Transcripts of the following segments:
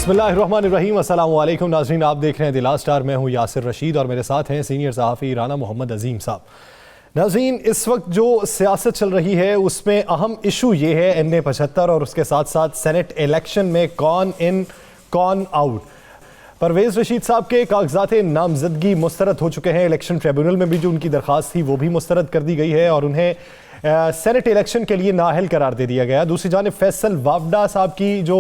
बिस्मिल्लाहिर्रहमानिर्रहीम। अस्सलाम वालेकुम नाज़रीन, आप देख रहे हैं द लास्ट स्टार। मैं हूं यासिर रशीद और मेरे साथ हैं सीनियर सहाफ़ी राना मोहम्मद अजीम साहब। नाज़रीन, इस वक्त जो सियासत चल रही है उसमें अहम इशू ये है NA-75 और उसके साथ साथ सेनेट इलेक्शन में कौन इन कौन आउट। परवेज़ रशीद साहब के कागजात नामजदगी मुस्तरद हो चुके हैं। इलेक्शन ट्रिब्यूनल में भी जो उनकी दरख्वास्त थी वो भी मुस्तरद कर दी गई है और उन्हें सेनेट इलेक्शन के लिए नाअहल करार दे दिया गया। दूसरी जानिब फैसल वावडा साहब की जो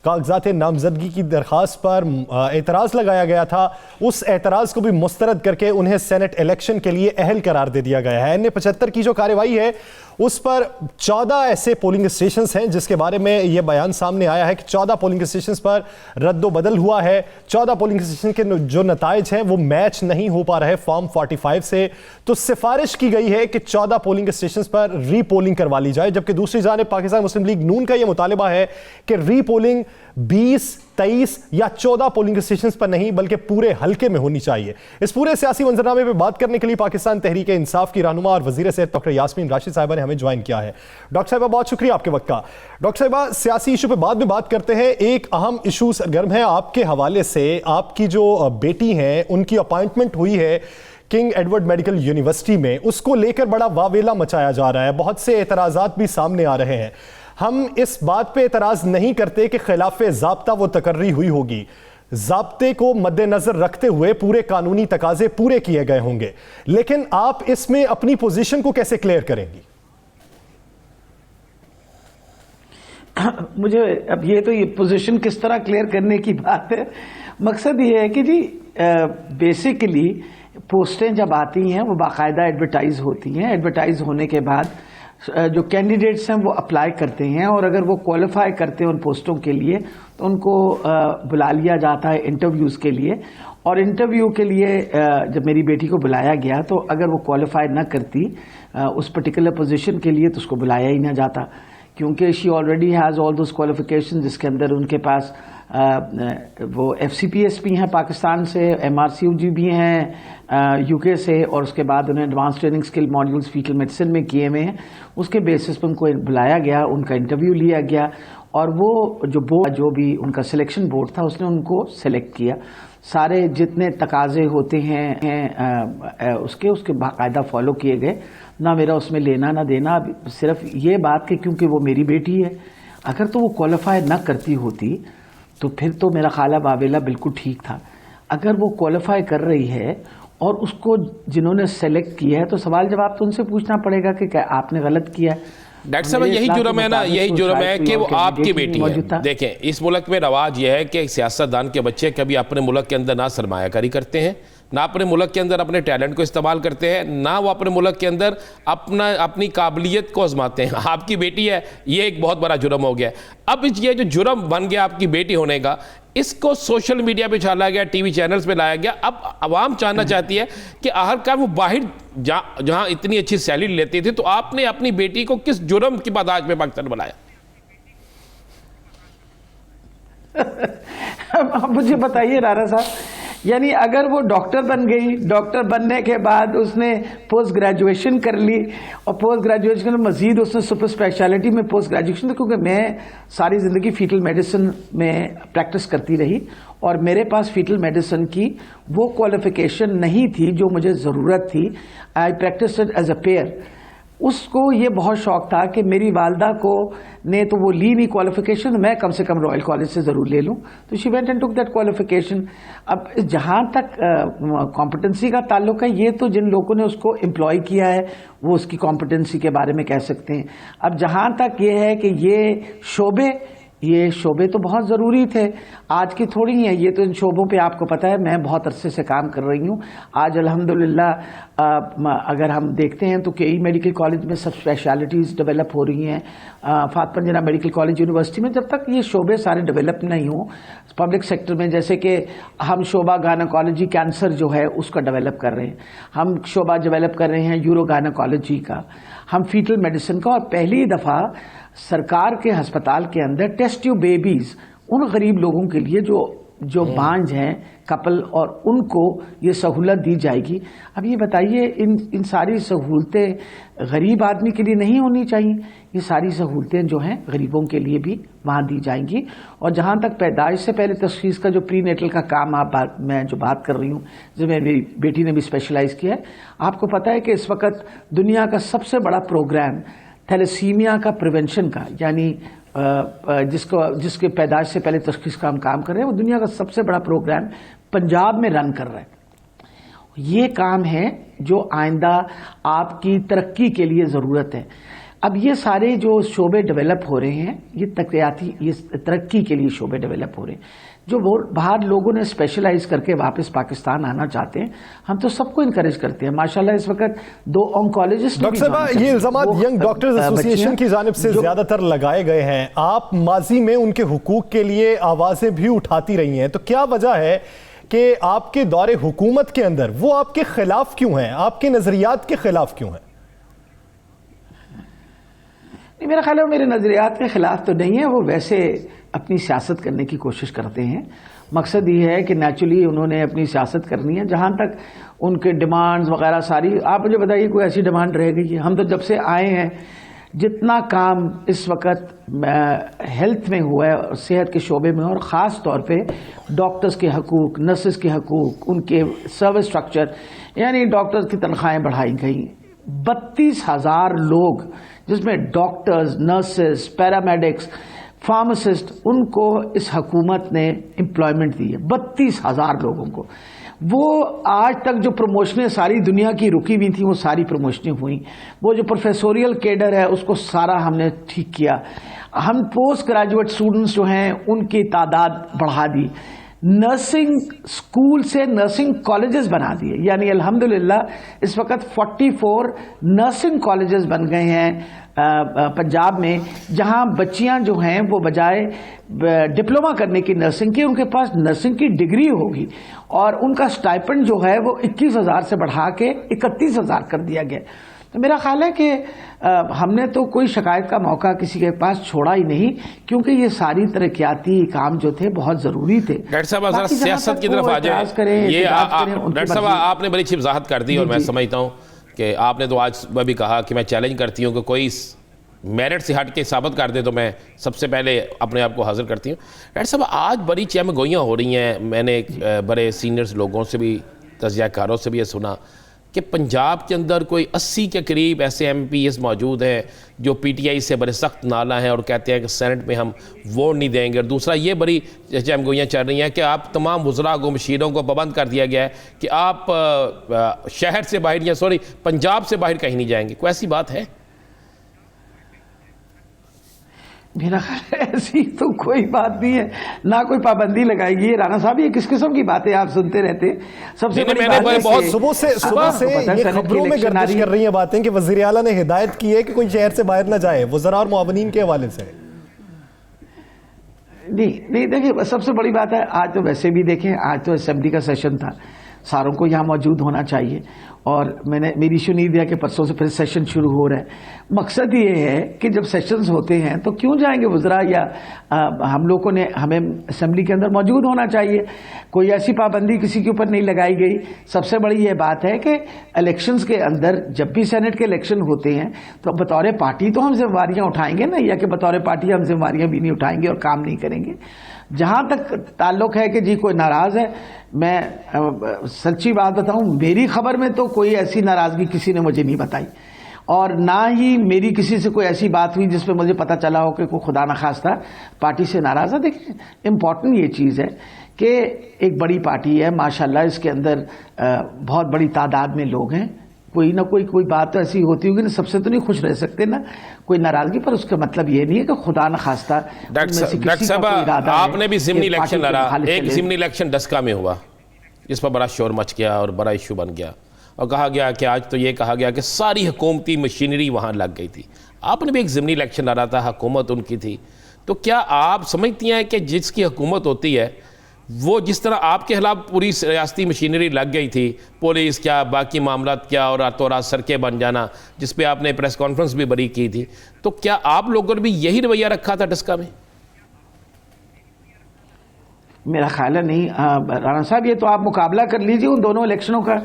कागजात नामजदगी की दरख्वास्त पर एतराज़ लगाया गया था, उस एतराज़ को भी मुस्तरद करके उन्हें सेनेट इलेक्शन के लिए अहल करार दे दिया गया है। NA-75 की जो कार्रवाई है उस पर 14 ऐसे पोलिंग स्टेशंस हैं जिसके बारे में यह बयान सामने आया है कि 14 पोलिंग स्टेशंस पर रद्दोबदल हुआ है। 14 पोलिंग स्टेशन के जो नताइज हैं वो मैच नहीं हो पा रहे फॉर्म 45 से, तो सिफारिश की गई है कि 14 पोलिंग स्टेशंस पर रीपोलिंग करवा ली जाए। जबकि दूसरी जानिब पाकिस्तान मुस्लिम लीग नून का यह मुतालिबा है कि रीपोलिंग 20, 23 या 14 पोलिंग स्टेशंस पर नहीं बल्कि पूरे हल्के में होनी चाहिए। इस पूरे सियासी मंजरनामे पर बात करने के लिए पाकिस्तान तहरीक इंसाफ की रहनुमा और वजीर सेहत डॉक्टर यास्मीन राशिद साहिबा ने हमें ज्वाइन किया है। डॉक्टर साहिबा, बहुत शुक्रिया आपके वक्त का। डॉक्टर साहिबा, सियासी इशू पे बाद में बात करते हैं। एक अहम इशू सरगर्म है आपके हवाले से। आपकी जो बेटी हैं उनकी अपॉइंटमेंट हुई है किंग एडवर्ड मेडिकल यूनिवर्सिटी में, उसको लेकर बड़ा वावेला मचाया जा रहा है। बहुत से एतराज़ात भी सामने आ रहे हैं। हम इस बात पे एतराज़ नहीं करते कि खिलाफ ज़ाब्ता वो तकर्री हुई होगी। ज़ाब्ते को मद्देनजर रखते हुए पूरे कानूनी तकाजे पूरे किए गए होंगे, लेकिन आप इसमें अपनी पोजीशन को कैसे क्लियर करेंगी? मुझे अब ये पोजीशन किस तरह क्लियर करने की बात है। मकसद ये है कि जी बेसिकली पोस्टें जब आती हैं वो बाकायदा एडवर्टाइज होती हैं। एडवर्टाइज होने के बाद जो कैंडिडेट्स हैं वो अप्लाई करते हैं और अगर वो क्वालिफाई करते हैं उन पोस्टों के लिए तो उनको बुला लिया जाता है इंटरव्यूज़ के लिए। और इंटरव्यू के लिए जब मेरी बेटी को बुलाया गया तो अगर वो क्वालिफाई ना करती उस पर्टिकुलर पोजीशन के लिए तो उसको बुलाया ही ना जाता, क्योंकि she already has all those qualification, जिसके अंदर उनके पास वो FCPS भी हैं पाकिस्तान से, MRCUG भी हैं UK से, और उसके बाद उन्हें advance training skill modules fetal medicine में किए हुए हैं। उसके बेसिस पर उनको बुलाया गया, उनका इंटरव्यू लिया गया और वो जो भी उनका सिलेक्शन बोर्ड था उसने उनको सेलेक्ट किया। सारे जितने तकाजे होते हैं उसके बाकायदा फॉलो किए गए। ना मेरा उसमें लेना ना देना, सिर्फ ये बात कि क्योंकि वो मेरी बेटी है, अगर तो वो क्वालिफाई ना करती होती तो फिर तो मेरा ख्याल वावेला बिल्कुल ठीक था। अगर वो क्वालिफाई कर रही है और उसको जिन्होंने सेलेक्ट किया है तो सवाल जवाब तो उनसे पूछना पड़ेगा कि क्या आपने गलत किया है। डॉक्टर साहब, यही जुर्म है ना, यही जुर्म है कि वो आपकी बेटी है। देखें, इस मुल्क में रवाज यह है कि सियासतदान के बच्चे कभी अपने मुल्क के अंदर ना सरमायाकारी करते हैं, ना अपने मुल्क के अंदर अपने टैलेंट को इस्तेमाल करते हैं, ना वो अपने मुल्क के अंदर अपनी काबिलियत को आजमाते हैं। आपकी बेटी है, ये एक बहुत बड़ा जुर्म हो गया। अब ये जो जुर्म बन गया आपकी बेटी होने का, इसको सोशल मीडिया पे डाला गया, टीवी चैनल्स पे लाया गया। अब आवाम जानना चाहती है कि आखिरकार वो बाहर जहां इतनी अच्छी सैलरी लेती थी, तो आपने अपनी बेटी को किस जुर्म की पादाश में पाकिस्तान बनाया? मुझे बताइए राना साहब, यानी अगर वो डॉक्टर बन गई, डॉक्टर बनने के बाद उसने पोस्ट ग्रेजुएशन कर ली और पोस्ट ग्रेजुएशन में मजीद उसने सुपर स्पेशलिटी में पोस्ट ग्रेजुएशन, तो क्योंकि मैं सारी ज़िंदगी फीटल मेडिसिन में प्रैक्टिस करती रही और मेरे पास फीटल मेडिसिन की वो क्वालिफिकेशन नहीं थी जो मुझे ज़रूरत थी। आई प्रैक्टिस्ड एज अ पेयर। उसको ये बहुत शौक था कि मेरी वालदा को ने तो वो ली नहीं क्वालिफिकेशन, मैं कम से कम रॉयल कॉलेज से ज़रूर ले लूँ, तो she went and took that qualification. अब जहाँ तक कॉम्पिटेंसी का ताल्लुक है, ये तो जिन लोगों ने उसको एम्प्लॉय किया है वो उसकी कॉम्पिटेंसी के बारे में कह सकते हैं। अब जहाँ तक ये है कि ये शोबे तो बहुत ज़रूरी थे, आज की थोड़ी है। ये तो इन शोबों पे आपको पता है मैं बहुत अरसे से काम कर रही हूँ। आज अल्हम्दुलिल्लाह अगर हम देखते हैं तो कई मेडिकल कॉलेज में सब स्पेशलिटीज़ डेवलप हो रही हैं। फातिमा जिन्ना मेडिकल कॉलेज यूनिवर्सिटी में जब तक ये शोबे सारे डेवलप नहीं हो पब्लिक सेक्टर में, जैसे कि हम शोबा गायनेकोलॉजी कैंसर जो है उसका डेवलप कर रहे हैं, हम शोबा डेवलप कर रहे हैं यूरो गायनेकोलॉजी का, हम फीटल मेडिसिन का, और पहली दफ़ा सरकार के हस्पताल के अंदर टेस्ट ट्यूब बेबीज़ उन गरीब लोगों के लिए जो जो बांझ हैं कपल, और उनको ये सहूलत दी जाएगी। अब ये बताइए, इन सारी सहूलतें गरीब आदमी के लिए नहीं होनी चाहिए? ये सारी सहूलतें जो हैं गरीबों के लिए भी वहाँ दी जाएंगी। और जहाँ तक पैदाइश से पहले तशख़ीस का जो प्रीनेटल का काम मैं जो बात कर रही हूँ, जो मेरी बेटी ने भी स्पेशलाइज़ किया है, आपको पता है कि इस वक्त दुनिया का सबसे बड़ा प्रोग्राम थैलेसीमिया का प्रिवेंशन का, यानी जिसके पैदाइश से पहले तशख़ीस का हम काम कर रहे हैं, वो दुनिया का सबसे बड़ा प्रोग्राम पंजाब में रन कर रहा है। ये काम है जो आइंदा आपकी तरक्की के लिए ज़रूरत है। अब ये सारे जो शोबे डेवलप हो रहे हैं, ये तरक्की के लिए शोबे डेवलप हो रहे हैं। जो बाहर लोगों ने स्पेशलाइज करके वापस पाकिस्तान आना चाहते हैं, हम तो सबको इनकरेज करते हैं। माशाल्लाह इस वक्त 2 ऑन्कोलॉजिस्ट डॉक्टर साहब, ये इल्जामात यंग डॉक्टर्स एसोसिएशन की जानिब से ज्यादातर लगाए गए हैं। आप माजी में उनके हुकूक के लिए आवाजें भी उठाती रही हैं, तो क्या वजह है कि आपके दौरे हुकूमत के अंदर वो आपके खिलाफ क्यों हैं, आपके नजरियात के खिलाफ क्यों हैं? मेरा ख्याल है वो मेरे नजरियात के खिलाफ तो नहीं है, वो वैसे अपनी सियासत करने की कोशिश करते हैं। मकसद ये है कि नेचुरली उन्होंने अपनी सियासत करनी है। जहाँ तक उनके डिमांड्स वगैरह सारी, आप मुझे बताइए कोई ऐसी डिमांड रह गई है? हम तो जब से आए हैं, जितना काम इस वक्त हेल्थ में हुआ है, सेहत के शोबे में, और ख़ास तौर पे डॉक्टर्स के हकूक़, नर्सेस के हकूक़, उनके सर्विस स्ट्रक्चर, यानी डॉक्टर्स की तनख्वाहें बढ़ाई गई। 32,000 लोग, जिसमें डॉक्टर्स, नर्सेस, पैरामेडिक्स, फार्मासिस्ट, उनको इस हुकूमत ने एम्प्लॉयमेंट दी है, 32,000 लोगों को। वो आज तक जो प्रमोशनें सारी दुनिया की रुकी हुई थी, वो सारी प्रमोशनें हुई। वो जो प्रोफेसोरियल केडर है, उसको सारा हमने ठीक किया। हम पोस्ट ग्रेजुएट स्टूडेंट्स जो हैं, उनकी तादाद बढ़ा दी। नर्सिंग स्कूल से नर्सिंग कॉलेजेस बना दिए, यानी अल्हम्दुलिल्लाह इस वक्त 44 नर्सिंग कॉलेजेस बन गए हैं पंजाब में, जहां बच्चियां जो हैं वो बजाय डिप्लोमा करने की नर्सिंग की, उनके पास नर्सिंग की डिग्री होगी, और उनका स्टाइपेंड जो है वो 21,000 से बढ़ा के 31,000 कर दिया गया। तो मेरा ख्याल है कि हमने तो कोई शिकायत का मौका किसी के पास छोड़ा ही नहीं, क्योंकि ये सारी तरक्याती काम जो थे बहुत जरूरी थे। डॉक्टर साहब सियासत की तरफ आ जाए, ये डॉक्टर साहब आपने बड़ी अच्छी वजाहत कर दी, और मैं समझता हूँ कि आपने तो आज वह भी कहा कि मैं चैलेंज करती हूँ कि कोई मेरिट से हट के साबित कर दे तो मैं सबसे पहले अपने आप को हाजिर करती हूँ। डॉक्टर साहब, आज बड़ी चहमगोइयाँ हो रही हैं। मैंने बड़े सीनियर्स लोगों से भी, तजज़ियाकारों से भी ये सुना कि पंजाब के अंदर कोई 80 के करीब ऐसे MPs मौजूद हैं जो PTI से बड़े सख्त नाला हैं और कहते हैं कि सेनेट में हम वोट नहीं देंगे। और दूसरा ये बड़ी चहमगोइयाँ चल रही हैं कि आप तमाम वज़रा को, मशीरों को पाबंद कर दिया गया है कि आप शहर से बाहर, या सॉरी पंजाब से बाहर कहीं नहीं जाएंगे। कोई ऐसी बात है? मेरा ख्याल ऐसी तो कोई बात नहीं है, ना कोई पाबंदी लगाएगी। राणा साहब, ये किस किस्म की बातें आप सुनते रहते हैं? सबसे बड़ी बात है, बहुत सुबह से ये खबरों में गर्दिश कर रही हैं बातें कि वज़ीर आला ने हिदायत की है कि कोई शहर से बाहर ना जाए, वज़रा और मुआवनीन के हवाले से। नहीं देखिए, सबसे बड़ी बात है, आज तो वैसे भी देखें, आज तो असेंबली का सेशन था, सारों को यहाँ मौजूद होना चाहिए, और मेरी इशू नहीं दिया कि परसों से फिर सेशन शुरू हो रहा है। मकसद ये है कि जब सेशंस होते हैं तो क्यों जाएंगे वज़रा, या हम लोगों ने, हमें असेंबली के अंदर मौजूद होना चाहिए। कोई ऐसी पाबंदी किसी के ऊपर नहीं लगाई गई। सबसे बड़ी ये बात है कि इलेक्शंस के अंदर, जब भी सेनेट के इलेक्शन होते हैं, तो बतौर पार्टी तो हम जिम्मेवारियाँ उठाएंगे ना, या कि बतौर पार्टी हम जिम्मेवारियाँ भी नहीं उठाएंगे और काम नहीं करेंगे। जहाँ तक ताल्लुक है कि जी कोई नाराज़ है, मैं सच्ची बात बताऊं, मेरी खबर में तो कोई ऐसी नाराज़गी किसी ने मुझे नहीं बताई, और ना ही मेरी किसी से कोई ऐसी बात हुई जिसपे मुझे पता चला हो कि कोई खुदा न खास्ता पार्टी से नाराज़ है। देखिए, इम्पॉर्टेंट ये चीज़ है कि एक बड़ी पार्टी है माशाल्लाह, इसके अंदर बहुत बड़ी तादाद में लोग हैं। कोई ना कोई बात तो ऐसी होती होगी ना, सबसे तो नहीं खुश रह सकते ना, कोई नाराजगी, पर उसका मतलब ये नहीं है कि खुदा न खास्ता। डॉक्टर साहब, आपने भी ज़िमनी इलेक्शन लड़ा, एक ज़िमनी इलेक्शन डस्का में हुआ, जिस पर बड़ा शोर मच गया और बड़ा इशू बन गया, और कहा गया कि आज तो ये कहा गया कि सारी हुकूमती मशीनरी वहाँ लग गई थी। आपने भी एक ज़िमनी इलेक्शन लड़ा था, हुकूमत उनकी थी, तो क्या आप समझती हैं कि जिसकी हुकूमत होती है, वो जिस तरह आपके खिलाफ पूरी रियासती मशीनरी लग गई थी, पुलिस क्या, बाकी मामला क्या, और रातों रात सड़कें बन जाना, जिस पे आपने प्रेस कॉन्फ्रेंस भी बड़ी की थी, तो क्या आप लोगों ने भी यही रवैया रखा था डस्का में? मेरा ख्याल है नहीं। राणा साहब, ये तो आप मुकाबला कर लीजिए उन दोनों इलेक्शनों का।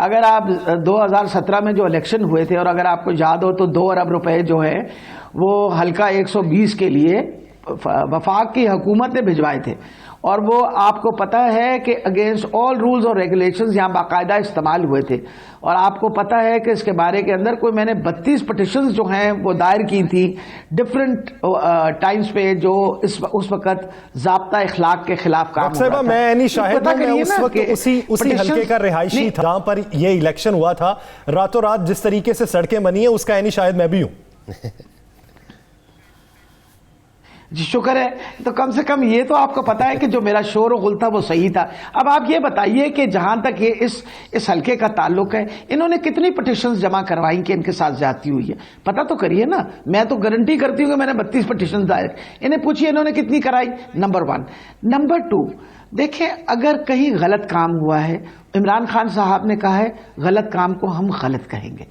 अगर आप 2017 में जो इलेक्शन हुए थे, और अगर आपको याद हो तो 2 अरब रुपए जो है वो हल्का 120 के लिए वफाक की हुकूमत ने भिजवाए थे, और वो आपको पता है कि अगेंस्ट ऑल रूल्स और रेगुलेशंस यहाँ बाकायदा इस्तेमाल हुए थे। और आपको पता है कि इसके बारे के अंदर कोई मैंने 32 पिटिशंस जो हैं वो दायर की थी डिफरेंट टाइम्स पे, जो उस वक्त ज़ाब्ता इखलाक के खिलाफ काम हो रहा था। मैं नहीं शाहिद हूं, मैं उस वक्त उसी हल्के का रिहायशी था जहां पर ये इलेक्शन हुआ था। रातों रात जिस तरीके से सड़कें बनी है उसका यानी शायद मैं भी हूं। जी शुक्र है। तो कम से कम ये तो आपको पता है कि जो मेरा शोर और गुल था वो सही था। अब आप ये बताइए कि जहां तक ये इस हल्के का ताल्लुक है, इन्होंने कितनी पिटिशंस जमा करवाई कि इनके साथ ज्यादती हुई है? पता तो करिए ना। मैं तो गारंटी करती हूँ कि मैंने 32 पिटिशंस दायर, इन्हें पूछिए इन्होंने कितनी कराई। नंबर 1। नंबर 2, देखें अगर कहीं गलत काम हुआ है, इमरान खान साहब ने कहा है गलत काम को हम गलत कहेंगे,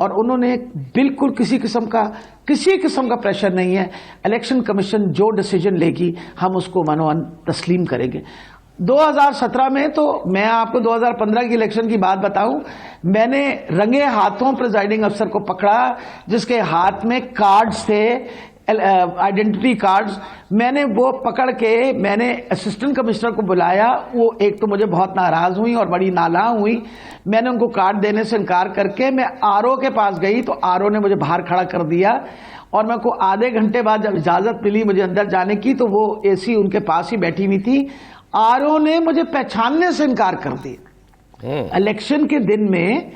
और उन्होंने बिल्कुल किसी किस्म का प्रेशर नहीं है। इलेक्शन कमीशन जो डिसीजन लेगी हम उसको मनोअन तस्लीम करेंगे। 2017 में तो मैं आपको 2015 की इलेक्शन की बात बताऊं, मैंने रंगे हाथों प्रिजाइडिंग अफसर को पकड़ा जिसके हाथ में कार्ड्स थे, आइडेंटिटी कार्ड्स। मैंने वो पकड़ के मैंने असिस्टेंट कमिश्नर को बुलाया। वो एक तो मुझे बहुत नाराज हुई और बड़ी नाला हुई। मैंने उनको कार्ड देने से इनकार करके मैं आरओ के पास गई, तो आरओ ने मुझे बाहर खड़ा कर दिया, और मेरे को आधे घंटे बाद जब इजाजत मिली मुझे अंदर जाने की, तो वो एसी उनके पास ही बैठी हुई थी। आरओ ने मुझे पहचानने से इनकार कर दिया। इलेक्शन के दिन में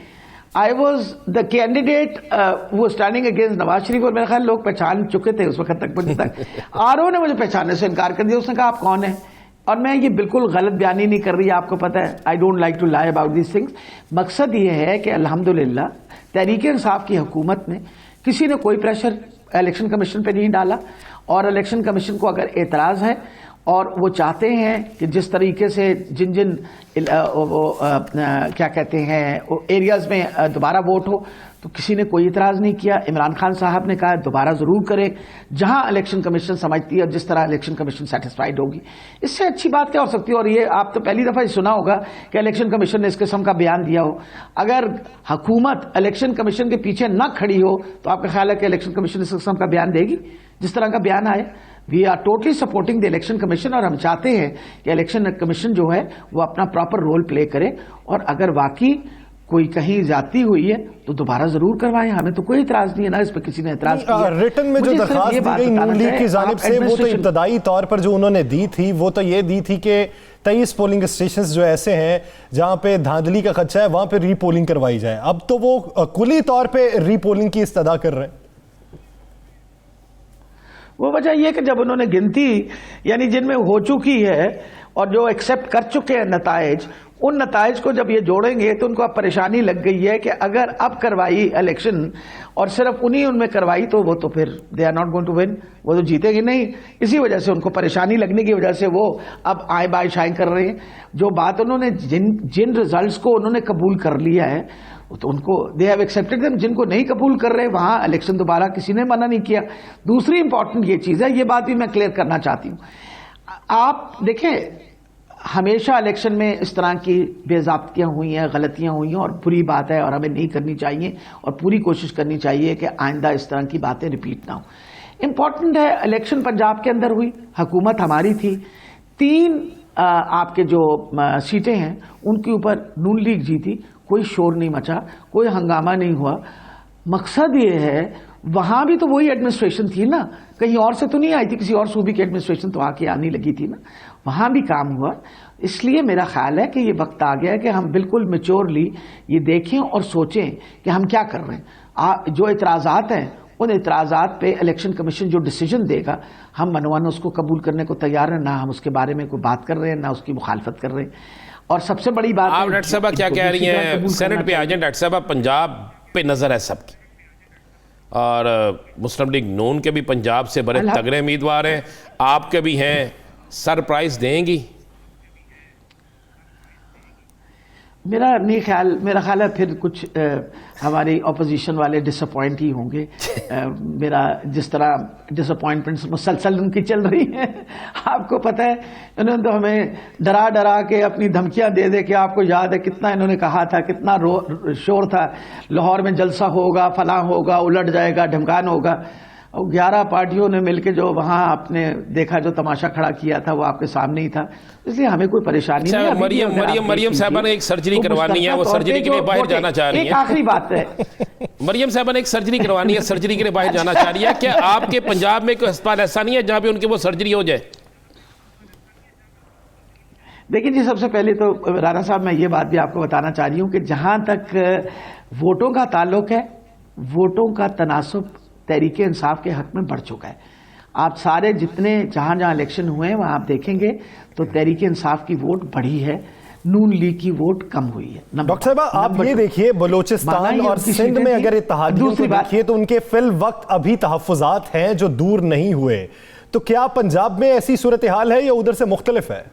आई वॉज द कैंडिडेट वो स्टैंडिंग अगेंस्ट नवाज शरीफ, और मेरे ख्याल लोग पहचान चुके थे उस वक्त तक मुझे तक। आरओ ने मुझे पहचानने से इनकार कर दिया। उसने कहा आप कौन है? और मैं ये बिल्कुल गलत बयानी नहीं कर रही, आपको पता है I don't like to lie about this things. मकसद ये है कि अल्हम्दुलिल्लाह तहरीक इंसाफ की हुकूमत ने, किसी ने कोई प्रेशर इलेक्शन कमीशन पे नहीं डाला, और इलेक्शन कमीशन को अगर एतराज़ है और वो चाहते हैं कि जिस तरीके से जिन क्या कहते हैं एरियाज में दोबारा वोट हो, तो किसी ने कोई इतराज़ नहीं किया। इमरान खान साहब ने कहा दोबारा ज़रूर करे जहां इलेक्शन कमीशन समझती है, जिस तरह इलेक्शन कमीशन सेटिस्फाइड होगी। इससे अच्छी बात क्या हो सकती है? और ये आप तो पहली दफ़ा सुना होगा कि इलेक्शन कमीशन ने इस किस्म का बयान दिया हो। अगर हुकूमत इलेक्शन कमीशन के पीछे न खड़ी हो तो आपका ख्याल है कि इलेक्शन कमीशन इस किस्म का बयान देगी? जिस तरह का बयान आए, we are totally supporting the election commission, और हम चाहते हैं कि इलेक्शन कमीशन जो है वो अपना प्रॉपर रोल प्ले करे, और अगर वाकई कोई कहीं जाती हुई है तो दोबारा जरूर करवाएं। हमें तो कोई इतराज नहीं है ना, इस पर किसी ने इतराज किया। रिटन में जो दरखास्त दी गई नून लीग की जानिब से, वो तो इब्तदाई तौर पर जो उन्होंने दी थी वो तो ये दी थी कि 23 पोलिंग स्टेशन जो ऐसे हैं जहां पे धांधली का खदशा है वहां पे रीपोलिंग करवाई जाए। अब तो वो कुली तौर पे रीपोलिंग की इस्तदा कर रहे हैं। वो वजह यह कि जब उन्होंने गिनती यानी जिनमें हो चुकी है और जो एक्सेप्ट कर चुके हैं नताइज, उन नताइज को जब ये जोड़ेंगे तो उनको अब परेशानी लग गई है कि अगर अब करवाई इलेक्शन और सिर्फ उन्हीं उनमें करवाई तो वो तो फिर they are not going to win, वो तो जीतेगी नहीं। इसी वजह से उनको परेशानी लगने की वजह से वो अब आए बाय शाएं कर रहे हैं। जो बात उन्होंने जिन रिजल्ट्स को उन्होंने कबूल कर लिया है तो उनको दे हैव एक्सेप्टेड देम। जिनको नहीं कबूल कर रहे वहां इलेक्शन दोबारा किसी ने मना नहीं किया। दूसरी इंपॉर्टेंट ये चीज है, ये बात भी मैं क्लियर करना चाहती हूं। आप देखें हमेशा इलेक्शन में इस तरह की बेज़ाब्तियां हुई हैं, गलतियां हुई हैं, और बुरी बात है और हमें नहीं करनी चाहिए, और पूरी कोशिश करनी चाहिए कि आइंदा इस तरह की बातें रिपीट ना हो। इंपॉर्टेंट है इलेक्शन पंजाब के अंदर हुई, हुकूमत हमारी थी, 3 आपके जो सीटें हैं उनके ऊपर नून लीग जीती, कोई शोर नहीं मचा, कोई हंगामा नहीं हुआ। मकसद ये है वहां भी तो वही एडमिनिस्ट्रेशन थी ना, कहीं और से तो नहीं आई थी, किसी और सूबे की एडमिनिस्ट्रेशन तो आके आने लगी थी ना, वहां भी काम हुआ। इसलिए मेरा ख्याल है कि ये वक्त आ गया कि हम बिल्कुल मैच्योरली ये देखें और सोचें कि हम क्या कर रहे हैं। जो इतराज़ात हैं उन इतराज़ात पे इलेक्शन कमीशन जो डिसीजन देगा हम मनवाना उसको कबूल करने को तैयार हैं, ना हम उसके बारे में कोई बात कर रहे हैं ना उसकी मुखालफत कर रहे हैं। और सबसे बड़ी बात आप डॉक्टर साहब क्या कह रही हैं, सेनेट पे आ जाए डॉक्टर साहब, पंजाब पे नजर है सबकी, और मुस्लिम लीग नून के भी पंजाब से बड़े तगड़े उम्मीदवार हैं, आपके भी हैं, सरप्राइज देंगी? मेरा ख्याल है फिर कुछ हमारी ऑपोजिशन वाले डिसअपॉइंट ही होंगे। मेरा जिस तरह डिसअपॉइंटमेंट्स मुसलसल उनकी चल रही हैं, आपको पता है इन्होंने तो हमें डरा डरा के अपनी धमकियां दे दे के, आपको याद है कितना इन्होंने कहा था, कितना शोर था, लाहौर में जलसा होगा, फलां होगा, उलट जाएगा, ढमकान होगा। और 11 पार्टियों ने मिलकर जो वहां आपने देखा, जो तमाशा खड़ा किया था, वो आपके सामने ही था। इसलिए हमें कोई परेशानी नहीं है। मरियम साहबा ने एक सर्जरी करवानी है, वो सर्जरी के लिए बाहर जाना चाह रही है। एक आखिरी बात है, मरियम साहबा ने एक सर्जरी करवानी है, सर्जरी के लिए बाहर जाना चाह रही है। क्या आपके पंजाब में कोई अस्पताल ऐसा नहीं है जहां पे उनकी वो सर्जरी हो जाए? देखिए जी, सबसे पहले तो राणा साहब मैं ये बात भी आपको बताना चाह रही हूं कि जहां तक वोटों का ताल्लुक है, वोटों का तनासुब तहरीके इंसाफ के हक में बढ़ चुका है। आप सारे जितने जहां जहां इलेक्शन हुए हैं वहां आप देखेंगे तो तहरीके इंसाफ की वोट बढ़ी है, नून लीग की वोट कम हुई है। डॉक्टर साहब आप ये देखिए, बलूचिस्तान और सिंध में अगर इत्तेहादियों को देखिए तो उनके फिल वक्त अभी तहफ्फुजात हैं जो दूर नहीं हुए। तो क्या पंजाब में ऐसी सूरत हाल है या उधर से मुख्तलिफ है?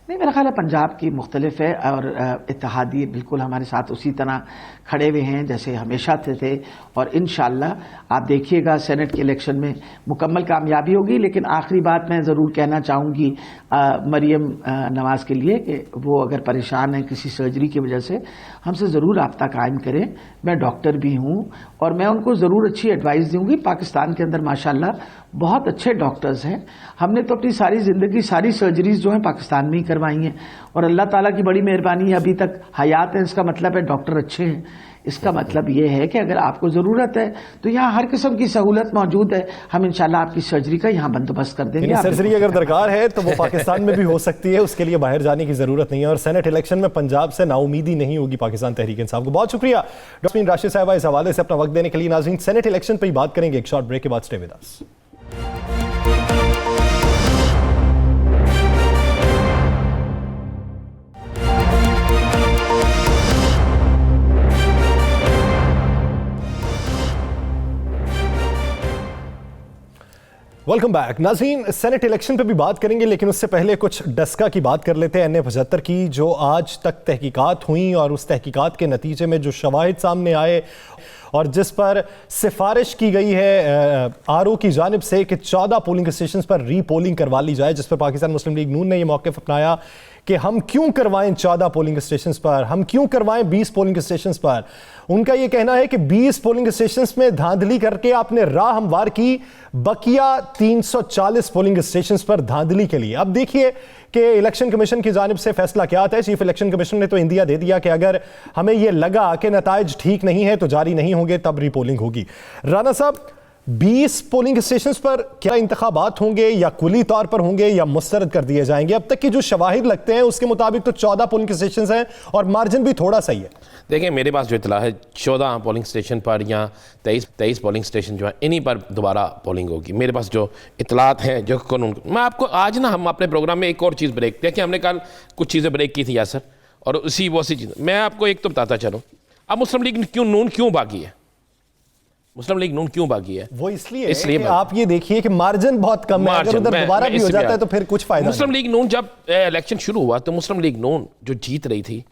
नहीं, मेरा ख्याल है पंजाब की मुख्तलिफ है और इत्तेहादी बिल्कुल हमारे साथ उसी तरह खड़े हुए हैं जैसे हमेशा थे। और इंशाअल्लाह आप देखिएगा सेनेट के इलेक्शन में मुकम्मल कामयाबी होगी। लेकिन आखिरी बात मैं ज़रूर कहना चाहूँगी मरियम नवाज़ के लिए कि वो अगर परेशान हैं किसी सर्जरी की वजह से, हमसे ज़रूर रब्ता कायम करें। मैं डॉक्टर भी हूँ और मैं उनको ज़रूर अच्छी एडवाइस दूँगी। पाकिस्तान के अंदर माशाल्लाह बहुत अच्छे डॉक्टर्स हैं। हमने तो अपनी सारी ज़िंदगी सारी सर्जरीज जो हैं पाकिस्तान में ही करवाई हैं और अल्लाह ताला की बड़ी मेहरबानी है अभी तक हयात है। इसका मतलब है डॉक्टर अच्छे हैं। इसका मतलब ये है कि अगर आपको ज़रूरत है तो यहाँ हर किस्म की सहूलत मौजूद है। हम इंशाल्लाह आपकी सर्जरी का यहाँ बंदोबस्त कर देंगे। सर्जरी अगर दरकार है तो वो पाकिस्तान में भी हो सकती है, उसके लिए बाहर जाने की जरूरत नहीं है। और सेनेट इलेक्शन में पंजाब से नाउमीदी नहीं होगी पाकिस्तान तहरीक इंसाफ को। बहुत शुक्रिया डॉक्टर राशिद साहबा इस हवाले से अपना वक्त देने के लिए। नाज़रीन, सेनेट इलेक्शन पर ही बात करेंगे एक शॉर्ट ब्रेक के बाद। Stay with us. Welcome back. नाज़रीन, सेनेट इलेक्शन पे भी बात करेंगे लेकिन उससे पहले कुछ डस्का की बात कर लेते हैं, NA-75 की, जो आज तक तहकीकात हुई और उस तहकीकात के नतीजे में जो शवाहिद सामने आए और जिस पर सिफारिश की गई है RO की जानिब से कि 14 पोलिंग स्टेशन पर रीपोलिंग करवा ली जाए, जिस पर पाकिस्तान मुस्लिम लीग नून ने यह मौक़िफ़ अपनाया कि हम क्यों करवाएं 14 पोलिंग स्टेशंस पर, हम क्यों करवाएं 20 पोलिंग स्टेशंस पर। उनका यह कहना है कि 20 पोलिंग स्टेशंस में धांधली करके आपने राह हमवार की बकिया 340 पोलिंग स्टेशंस पर धांधली के लिए। अब देखिए कि इलेक्शन कमीशन की जानिब से फैसला क्या आता है। चीफ इलेक्शन कमीशन ने तो इंदिया दे दिया कि अगर हमें यह लगा कि नताइज ठीक नहीं है तो जारी नहीं होंगे, तब रीपोलिंग होगी। राना साहब, 20 पोलिंग स्टेशंस पर क्या इंतखाबात होंगे या कुली तौर पर होंगे या मुस्तरद कर दिए जाएंगे? अब तक की जो शवाहिद लगते हैं उसके मुताबिक तो 14 पोलिंग स्टेशंस हैं और मार्जिन भी थोड़ा सा ही है। देखिए, मेरे पास जो इतला है 14 पोलिंग स्टेशन पर या 23 पोलिंग स्टेशन जो है इन्हीं पर दोबारा पोलिंग होगी। मेरे पास जो इतलात हैं जो कानून, मैं आपको आज ना हम अपने प्रोग्राम में एक और चीज़ ब्रेक, देखिए हमने कल कुछ चीज़ें ब्रेक की थी यासर, और उसी वो सी चीज़ मैं आपको एक तो बताता चलूँ। अब मुस्लिम लीग नून क्यों बागी है? मुस्लिम लीग नून क्यों बागी है? वो इसलिए कि आप ये देखिए कि मार्जिन बहुत कम है, अगर उधर दोबारा भी हो जाता है तो फिर कुछ फायदा नहीं। मुस्लिम लीग नून जब इलेक्शन शुरू हुआ तो मुस्लिम लीग नून जो जीत रही थी,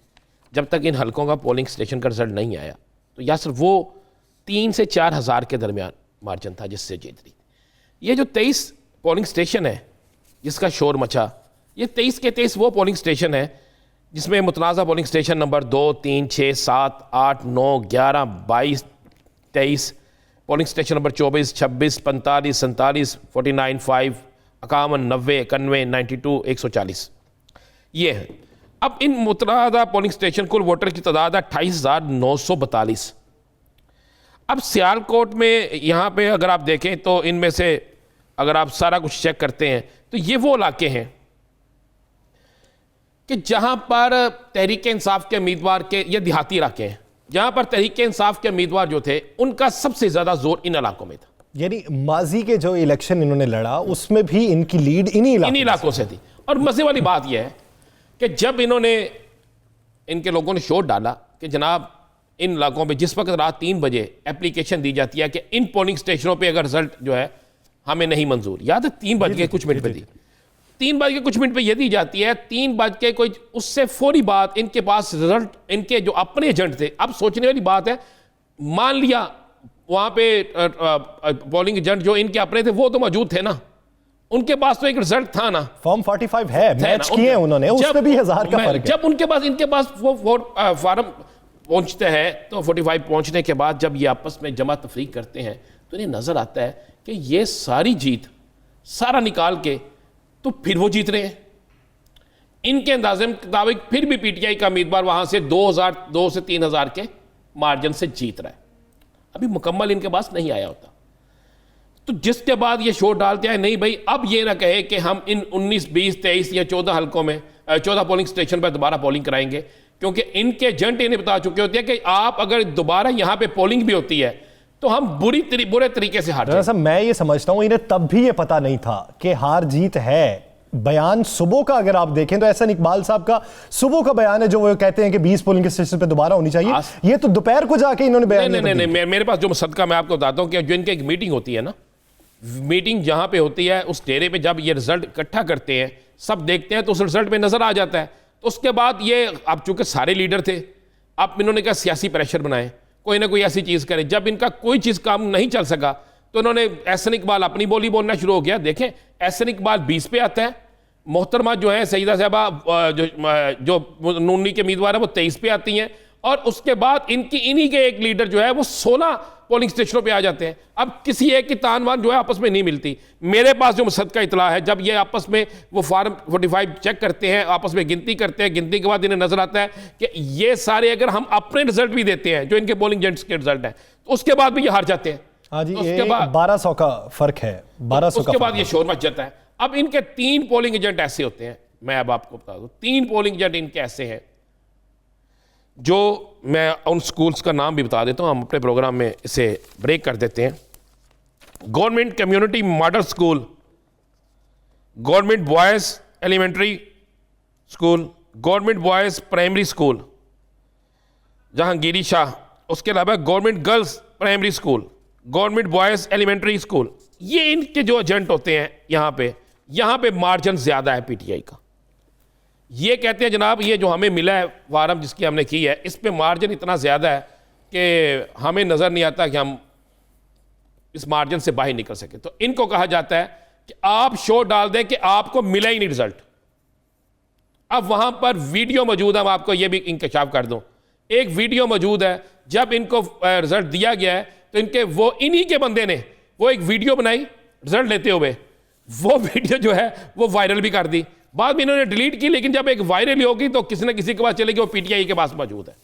जब तक इन हलकों का पोलिंग स्टेशन का रिजल्ट नहीं आया तो यासर वो 3 से 4 हज़ार के दरमियान मार्जिन था जिससे जीत रही। ये जो 23 पोलिंग स्टेशन है जिसका शोर मचा, ये 23 के 23 वो पोलिंग स्टेशन है जिसमें मुतनाज़ा polling station number 2, 3, 6, 7, 8, 9, 11, 22, 23, polling station number 24, 26, 45, 47, 49, 5, 51, 90, 91, 92, 140 ये है। अब इन मुतनाज़ा पोलिंग स्टेशन कुल वोटर की तादाद है 28,942। अब सियालकोट में यहाँ पे अगर आप देखें तो इनमें से अगर आप सारा कुछ चेक करते हैं तो ये वो इलाके हैं कि जहाँ पर तहरीक इंसाफ के उम्मीदवार के, ये देहाती इलाके हैं जहाँ पर तहरीक इंसाफ के उम्मीदवार जो थे उनका सबसे ज़्यादा जोर इन इलाकों में था। यानी माजी के जो इलेक्शन इन्होंने लड़ा उसमें भी इनकी लीड इन्हीं इलाकों से थी। और मज़े वाली बात यह है कि जब इन्होंने इनके लोगों ने शोर डाला कि जनाब इन इलाकों में जिस वक्त रात 3 बजे एप्लीकेशन दी जाती है कि इन पोलिंग स्टेशनों पे अगर रिजल्ट जो है हमें नहीं मंजूर, याद है 3 बज के कुछ मिनट पे दी, 3 बज के कुछ मिनट पे ये दी जाती है, 3 बज के कोई उससे फौरी बाद इनके पास रिजल्ट, इनके जो अपने एजेंट थे। अब सोचने वाली बात है, मान लिया वहां पे पोलिंग एजेंट जो इनके अपने थे वो तो मौजूद थे ना, उनके पास तो एक रिजल्ट था ना, फॉर्म 45 है, मैच किए उन्होंने, उसमें भी 1000 का फर्क है। जब उनके पास इनके पास वो फार्म पहुंचते हैं तो 45 पहुंचने के बाद जब ये आपस में जमा तफरीक करते हैं तो इन्हें नजर आता है कि ये सारी जीत सारा निकाल के तो फिर वो जीत रहे हैं। इनके अंदाजे मुताबिक फिर भी पीटीआई का उम्मीदवार वहां से 2 से 3000 के मार्जिन से जीत रहा है। अभी मुकम्मल इनके पास नहीं आया होता। तो जिसके बाद ये शोर डालते हैं, नहीं भाई अब ये ना कहे कि हम इन 19, 20, 23 या 14 हलकों में 14 पोलिंग स्टेशन पर दोबारा पोलिंग कराएंगे, क्योंकि इनके एजेंट इन्हें बता चुके होते हैं कि आप अगर दोबारा यहां पे पोलिंग भी होती है तो हम बुरे तरीके से हार जाएंगे। मैं ये समझता हूं इन्हें तब भी ये पता नहीं था कि हार जीत है। बयान सुबह का अगर आप देखें तो एहसन इकबाल साहब का सुबह का बयान है जो वो कहते हैं कि 20 पोलिंग स्टेशन पे दोबारा होनी चाहिए, ये तो दोपहर को जाके इन्होंने बयान नहीं, मेरे पास जो सदका मैं आपको बताता हूं कि जो इनकी एक मीटिंग होती है ना, मीटिंग जहां पे होती है उस डेरे पे जब ये रिजल्ट इकट्ठा करते हैं, सब देखते हैं तो उस रिजल्ट पे नजर आ जाता है। तो उसके बाद ये अब चूंकि सारे लीडर थे, अब इन्होंने कहा सियासी प्रेशर बनाए, कोई ना कोई ऐसी चीज करे। जब इनका कोई चीज काम नहीं चल सका तो इन्होंने एहसन इकबाल अपनी बोली बोलना शुरू हो गया। देखें एहसन इकबाल 20 पे आता है, मोहतरमा जो है सईदा साहबा जो नूनी के उम्मीदवार है वो 23 पे आती हैं, और उसके बाद इन्हीं के एक लीडर जो है वो 16 पोलिंग स्टेशनों पे आ जाते हैं। अब किसी एक की तानवान जो है आपस में नहीं मिलती। मेरे पास जो मुसद का इतला है, जब ये आपस में वो फार्म 45 चेक करते हैं, आपस में गिनती करते हैं, गिनती के बाद इन्हें नजर आता है कि ये सारे अगर हम अपने रिजल्ट भी देते हैं जो इनके पोलिंग एजेंट्स के रिजल्ट हैं तो उसके बाद भी ये हार जाते हैं। हाँ जी, उसके बाद 1200 का फर्क है, 1200 उसके बाद ये शोर मच जाता है। अब इनके 3 पोलिंग एजेंट ऐसे होते हैं, मैं अब आपको बता दूं 3 पोलिंग एजेंट इनके ऐसे हैं जो मैं उन स्कूल्स का नाम भी बता देता हूं, हम अपने प्रोग्राम में इसे ब्रेक कर देते हैं। Government community model school, government boys elementary school, government boys primary school Jahangiri Shah, उसके अलावा government girls primary school, government boys elementary school. ये इनके जो एजेंट होते हैं यहां पे मार्जिन ज्यादा है पीटीआई का। ये कहते हैं जनाब ये जो हमें मिला है फार्म जिसकी हमने की है, इस पे मार्जिन इतना ज़्यादा है कि हमें नज़र नहीं आता कि हम इस मार्जिन से बाहर निकल सके। तो इनको कहा जाता है कि आप शो डाल दें कि आपको मिला ही नहीं रिजल्ट। अब वहां पर वीडियो मौजूद है, मैं आपको ये भी इंकशाफ कर दूं, एक वीडियो मौजूद है जब इनको रिजल्ट दिया गया है तो इनके वो इन्हीं के बंदे ने वो एक वीडियो बनाई रिजल्ट लेते हुए, वो वीडियो जो है वो वायरल भी कर दी, बाद में इन्होंने डिलीट की, लेकिन जब एक वायरल होगी तो किसी न किसी के पास चलेगी, वो पीटीआई के पास मौजूद है,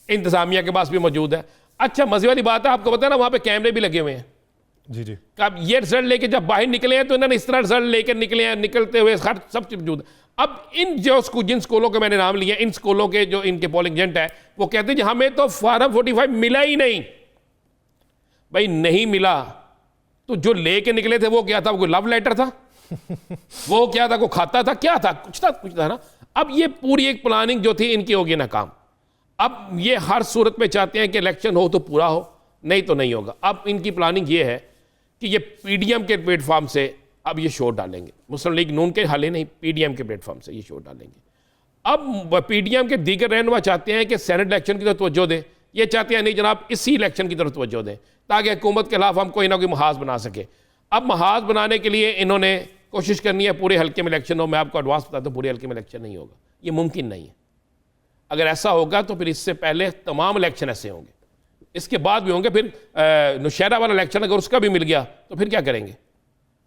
इंतजामिया के पास भी मौजूद है। अच्छा मजे वाली बात है, आपको पता है ना वहां पे कैमरे भी लगे हुए हैं। जी अब ये रिजल्ट लेके जब बाहर निकले हैं तो इन्होंने इस तरह रिजल्ट लेकर निकले हैं, निकलते हुए हर सब चीज मौजूद है। अब इन जिन स्कूलों के मैंने नाम लिया, इन स्कूलों के जो इनके पोलिंग एजेंट है वो कहते हैं हमें तो फार्म 45 मिला ही नहीं। भाई नहीं मिला तो जो लेके निकले थे वो क्या था? वो लव लेटर था? वो क्या था? को खाता था? क्या था? कुछ था ना। अब ये पूरी एक प्लानिंग जो थी इनकी होगी नाकाम। अब ये हर सूरत में चाहते हैं कि इलेक्शन हो तो पूरा हो, नहीं तो नहीं होगा। अब इनकी प्लानिंग ये है कि ये पीडीएम के प्लेटफॉर्म से अब ये शोर डालेंगे, मुस्लिम लीग नून के हाले नहीं, पीडीएम के प्लेटफॉर्म से ये शोर डालेंगे। अब पीडीएम के दीगर रहनुमा चाहते हैं कि सेनेट इलेक्शन की तरफ तवज्जो दें, ये चाहते हैं नहीं जनाब इसी इलेक्शन की तरफ तवज्जो दें ताकि हुकूमत के खिलाफ हम कोई ना कोई महाज बना सके। अब महाज बनाने के लिए इन्होंने कोशिश करनी है पूरे हल्के में इलेक्शन हो। मैं आपको एडवांस बताता हूँ पूरे हल्के में इलेक्शन नहीं होगा, ये मुमकिन नहीं है। अगर ऐसा होगा तो फिर इससे पहले तमाम इलेक्शन ऐसे होंगे, इसके बाद भी होंगे। फिर नौशहरा वाला इलेक्शन अगर उसका भी मिल गया तो फिर क्या करेंगे?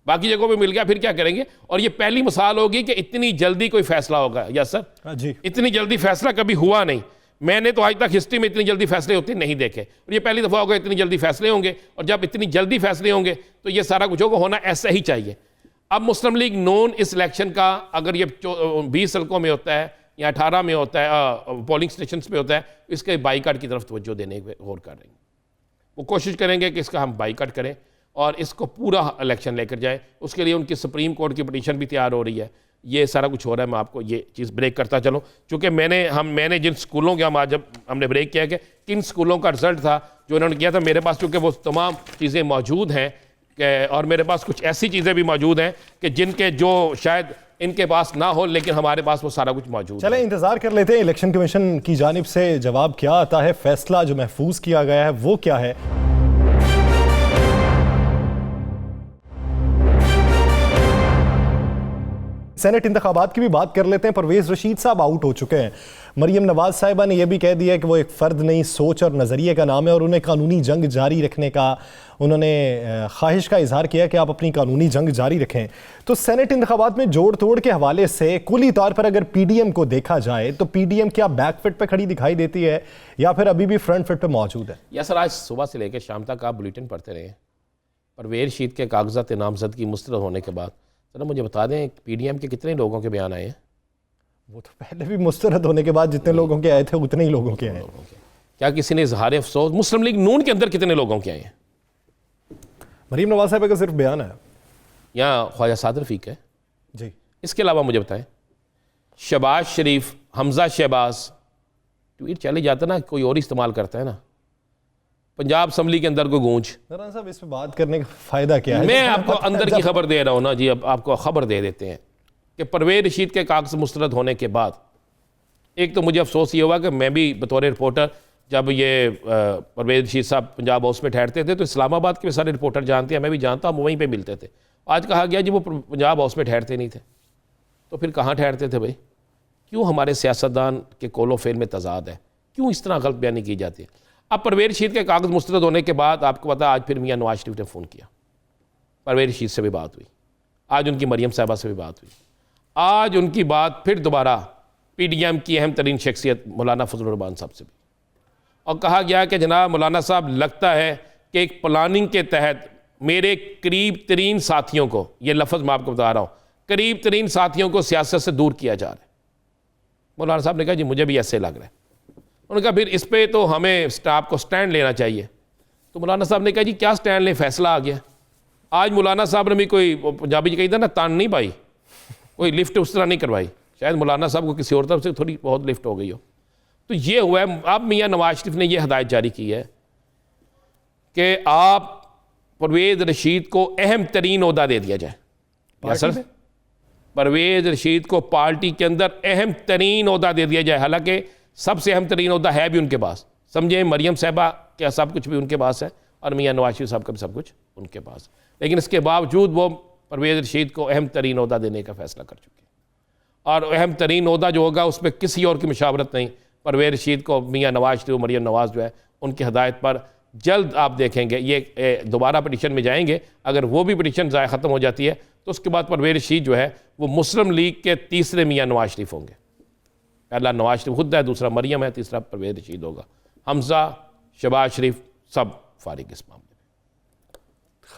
बाकी जगहों पे मिल गया फिर क्या करेंगे? और ये पहली मिसाल होगी कि इतनी जल्दी कोई फैसला होगा। यस सर जी, इतनी जल्दी फैसला कभी हुआ नहीं। मैंने तो आज तक हिस्ट्री में इतनी जल्दी फैसले होते नहीं देखे, और ये पहली दफा होगा इतनी जल्दी फैसले होंगे। और जब इतनी जल्दी फैसले होंगे तो ये सारा कुछ होगा, होना ऐसा ही चाहिए। अब मुस्लिम लीग नून इस इलेक्शन का अगर ये 20 हल्कों में होता है या 18 में होता है, पोलिंग स्टेशन पे होता है, इसके बाईकाट की तरफ तवज्जो देने और कर रहे हैं। वो कोशिश करेंगे कि इसका हम बाईकाट करें और इसको पूरा इलेक्शन लेकर जाए। उसके लिए उनकी सुप्रीम कोर्ट की पिटीशन भी तैयार हो रही है। ये सारा कुछ हो रहा है। मैं आपको ये चीज़ ब्रेक करता चलूँ, चूँकि मैंने जिन स्कूलों के हम आज जब हमने ब्रेक किया कि किन स्कूलों का रिजल्ट था जो उन्होंने किया था, मेरे पास चूँकि वो तमाम चीज़ें मौजूद हैं और मेरे पास कुछ ऐसी चीज़ें भी मौजूद हैं कि जिनके जो शायद इनके पास ना हो, लेकिन हमारे पास वो सारा कुछ मौजूद है। चले इंतजार कर लेते हैं इलेक्शन कमीशन की जानिब से जवाब क्या आता है, फैसला जो महफूज किया गया है वो क्या है। सेनेट इंतखाबात की भी बात कर लेते हैं। परवेज रशीद साहब आउट हो चुके हैं। मरियम नवाज साहिबा ने यह भी कह दिया कि वो एक फ़र्द नहीं, सोच और नज़रिए का नाम है, और उन्हें कानूनी जंग जारी रखने का उन्होंने ख्वाहिश का इजहार किया कि आप अपनी कानूनी जंग जारी रखें। तो सेनेट इंतखाबात में जोड़ तोड़ के हवाले से कुली तौर पर अगर पीडीएम को देखा जाए तो पीडीएम क्या बैकफिट पे खड़ी दिखाई देती है या फिर अभी भी फ्रंट फिट पे मौजूद है? या सर, आज सुबह से लेकर शाम तक आप बुलेटिन पढ़ते रहे, परवेज रशीद के कागजात नामजदगी मुस्तरद होने के बाद सर मुझे बता दें पीडीएम के कितने लोगों के बयान आए हैं? वो तो पहले भी मुस्तरद होने के बाद जितने लोगों के आए थे उतने ही लोगों के आए। क्या किसी ने इजहार अफसोस? मुस्लिम लीग नून के अंदर कितने लोगों के आए हैं? मरीम नवाज साहब का सिर्फ बयान है, यहाँ ख्वाजा साद रफीक है जी। इसके अलावा मुझे बताएं, शहबाज शरीफ, हमजा शहबाज, ट्वीट चले जाता ना, कोई और इस्तेमाल करता है ना। पंजाब असम्बली के अंदर कोई गूंज। नारायण साहब, इस पे बात करने का फायदा क्या है? मैं आपको अंदर की खबर दे रहा हूँ ना जी। अब आपको खबर दे देते हैं कि परवेज रशीद के कागज मुस्तरद होने के बाद एक तो मुझे अफसोस ये हुआ कि मैं भी बतौर रिपोर्टर, जब ये परवेज रशीद साहब पंजाब हाउस में ठहरते थे तो इस्लामाबाद के सारे रिपोर्टर जानते हैं, मैं भी जानता हूँ, वहीं पे मिलते थे। आज कहा गया जी वो पंजाब हाउस में ठहरते नहीं थे, तो फिर कहाँ ठहरते थे भाई? क्यों हमारे सियासतदान के कोलो फेल में तजाद है? क्यों इस तरह गलत बयानी की जाती है? अब परवेज रशीद के कागज मुस्तरद होने के बाद आपको पता, आज फिर मियाँ नवाज शरीफ ने फ़ोन किया, परवेज रशीद से भी बात हुई, आज उनकी मरियम साहिबा से भी बात हुई, आज उनकी बात फिर दोबारा पीडीएम की अहम तरीन शख्सियत मौलाना फजलुर रहमान साहब से भी, और कहा गया कि जनाब मौलाना साहब, लगता है कि एक प्लानिंग के तहत मेरे करीब तरीन साथियों को, ये लफ्ज़ मैं आपको बता रहा हूँ, करीब तरीन साथियों को सियासत से दूर किया जा रहा है। मौलाना साहब ने कहा जी मुझे भी ऐसे लग रहा है। उन्होंने कहा फिर इस पर तो हमें आपको स्टैंड लेना चाहिए। तो मौलाना साहब ने कहा जी क्या स्टैंड लें, फैसला आ गया। आज मौलाना साहब ने भी कोई पंजाबी कही था ना, तान नहीं पाई, कोई लिफ्ट उस तरह नहीं करवाई। शायद मौलाना साहब को किसी और तरफ से थोड़ी बहुत लिफ्ट हो गई हो। तो ये हुआ है। अब मियाँ नवाज शरीफ ने यह हदायत जारी की है कि आप परवेज रशीद को अहम तरीन ओहदा दे दिया जाए। क्या सर? परवेज रशीद को पार्टी के अंदर अहम तरीन ओहदा दे दिया जाए। हालांकि सबसे अहम तरीन ओहदा है भी उनके पास, समझे, मरियम साहिबा क्या सब कुछ भी उनके पास है और मियाँ नवाज शरीफ साहब का भी सब कुछ उनके पास, लेकिन इसके बावजूद वो परवेज रशीद को अहम तरीन ओहदा देने का फैसला कर चुके हैं। और अहम तरीन ओहदा जो होगा उसमें किसी और की मशावरत नहीं, परवेज रशीद को मियाँ नवाज शरीफ, मरियम नवाज जो है उनकी हदायत पर जल्द आप देखेंगे ये दोबारा पटिशन में जाएंगे। अगर वो भी पटिशन ख़त्म हो जाती है तो उसके बाद परवेज रशीद जो है वो मुस्लिम लीग के तीसरे मियाँ नवाज शरीफ होंगे। पहला नवाज शरीफ खुद है, दूसरा मरियम है, तीसरा परवेज रशीद होगा। हमजा, शहबाज शरीफ सब फारिग इस मामले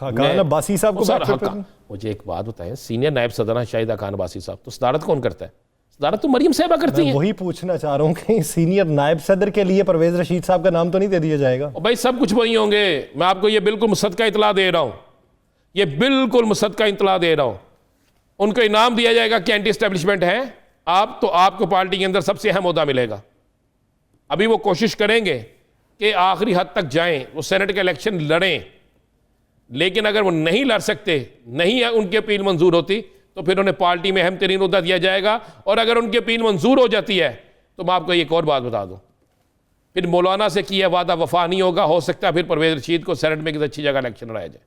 में। खान अब्बासी साहब को सर, मुझे एक बात बताएं, सीनियर नायब सदर शाहिदा खान अब्बासी साहब, तो सदारत कौन करता है? सदारत तो मरियम साहिबा करती है। वही पूछना चाह रहा हूँ कि सीनियर नायब सदर के लिए परवेज रशीद साहब का नाम तो नहीं दे दिया जाएगा? भाई सब कुछ वही होंगे। मैं आपको ये बिल्कुल मुसद्दका इतला दे रहा हूँ, ये बिल्कुल मुसद्दका इतला दे रहा हूँ। उनको इनाम दिया जाएगा कि एंटी एस्टेब्लिशमेंट है आप, तो आपको पार्टी के अंदर सबसे अहम ओहदा मिलेगा। अभी वो कोशिश करेंगे कि आखिरी हद तक जाएं, वो सेनेट का इलेक्शन लड़ें, लेकिन अगर वो नहीं लड़ सकते, नहीं उनकी अपील मंजूर होती, तो फिर उन्हें पार्टी में अहम तरीन ओहदा दिया जाएगा। और अगर उनकी अपील मंजूर हो जाती है तो मैं आपको एक और बात बता दूं, फिर मौलाना से किया वादा वफा नहीं होगा। हो सकता है फिर परवेज रशीद को सेनेट में किसी अच्छी जगह इलेक्शन लड़ाया जाए।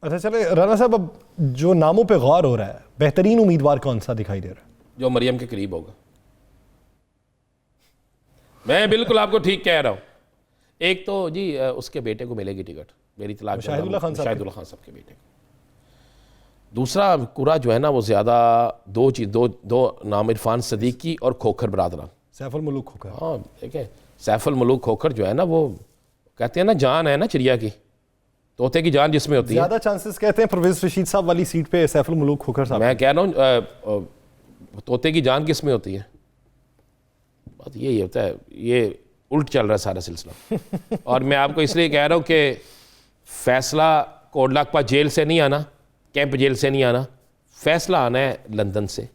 अच्छा चले राना साहब, अब जो नामों पे गौर हो रहा है, बेहतरीन उम्मीदवार कौन सा दिखाई दे रहा है? जो मरियम के करीब होगा। मैं बिल्कुल आपको ठीक कह रहा हूं। एक तो जी उसके बेटे को मिलेगी टिकट, मेरी तलाक, शाहिदुल्लाह खान साहब के बेटे को। दूसरा कुरा जो है ना वो ज़्यादा दो नाम, इरफान सदीकी और खोखर बरादरान, सैफुल मुलूक खोखर। हाँ देखिए, सैफुल मुलूक खोखर जो है ना, वो कहते हैं ना जान है ना चिड़िया की, तोते की जान जिसमें होती है। ज़्यादा चांसेस कहते हैं परवेज रशीद साहब वाली सीट पे सैफुल मुलूक खोखर साहब। मैं कह रहा हूँ तोते की जान किस में होती है? बात यही होता है, ये उल्ट चल रहा है सारा सिलसिला। और मैं आपको इसलिए कह रहा हूँ कि फैसला कोटलाकपा जेल से नहीं आना, कैंप जेल से नहीं आना, फैसला आना है लंदन से।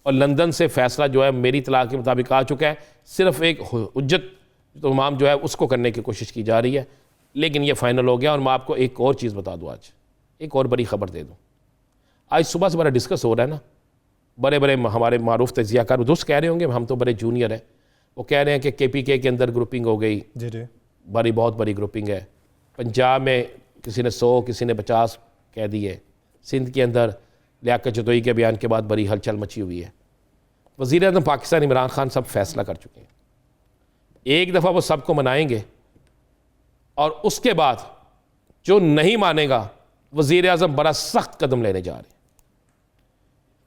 और लंदन से फैसला जो है मेरी इत्तला के मुताबिक आ चुका है। सिर्फ एक हुज्जत तमाम जो है उसको करने की कोशिश की जा रही है, लेकिन ये फाइनल हो गया। और मैं आपको एक और चीज़ बता दूँ, आज एक और बड़ी खबर दे दूँ। आज सुबह से बड़ा डिस्कस हो रहा है ना, बड़े बड़े हमारे मारूफ तजियाकार दोस्त कह रहे होंगे, हम तो बड़े जूनियर हैं, वो कह रहे हैं कि KPK के अंदर ग्रुपिंग हो गई, जी जी, बहुत बड़ी ग्रुपिंग है। पंजाब में किसी ने 100 किसी ने 50 कह दी है। सिंध के अंदर लियाकत जदोई के बयान के बाद बड़ी हलचल मची हुई है। वज़ीर-ए-आज़म पाकिस्तान इमरान खान सब फैसला कर चुके हैं, एक दफ़ा वो सबको मनाएंगे और उसके बाद जो नहीं मानेगा वज़ीर-ए-आज़म बड़ा सख्त कदम लेने जा रहे हैं।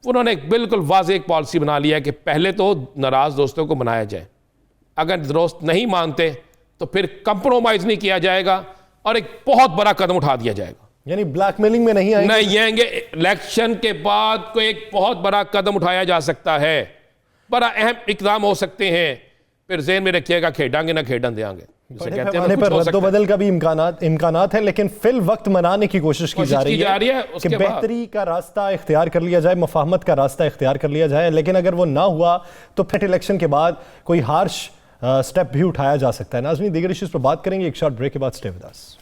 उन्होंने एक बिल्कुल वाज़ेह एक पॉलिसी बना लिया है कि पहले तो नाराज़ दोस्तों को मनाया जाए, अगर दोस्त नहीं मानते तो फिर कंप्रोमाइज़ नहीं किया जाएगा और एक बहुत बड़ा कदम उठा दिया जाएगा। यानी ब्लैकमेलिंग में नहीं आएंगे। इलेक्शन के बाद कोई एक बहुत बड़ा कदम उठाया जा सकता है, बड़ा अहम इकदाम हो सकते हैं। फिर ज़हन में रखिएगा, खेडांगे ना खेडन देंगे, पर रद्दोबदल का भी इम्कानात है, लेकिन फिल वक्त मनाने की कोशिश की जा रही है कि बेहतरी का रास्ता इख्तियार कर लिया जाए, मुफाहमत का रास्ता इख्तियार कर लिया जाए। लेकिन अगर वो ना हुआ तो फिर इलेक्शन के बाद कोई हार्श स्टेप भी उठाया जा सकता है। नाज़रीन, दीगर इश्यूज पर बात करेंगे एक शॉर्ट ब्रेक के बाद। Stay with us.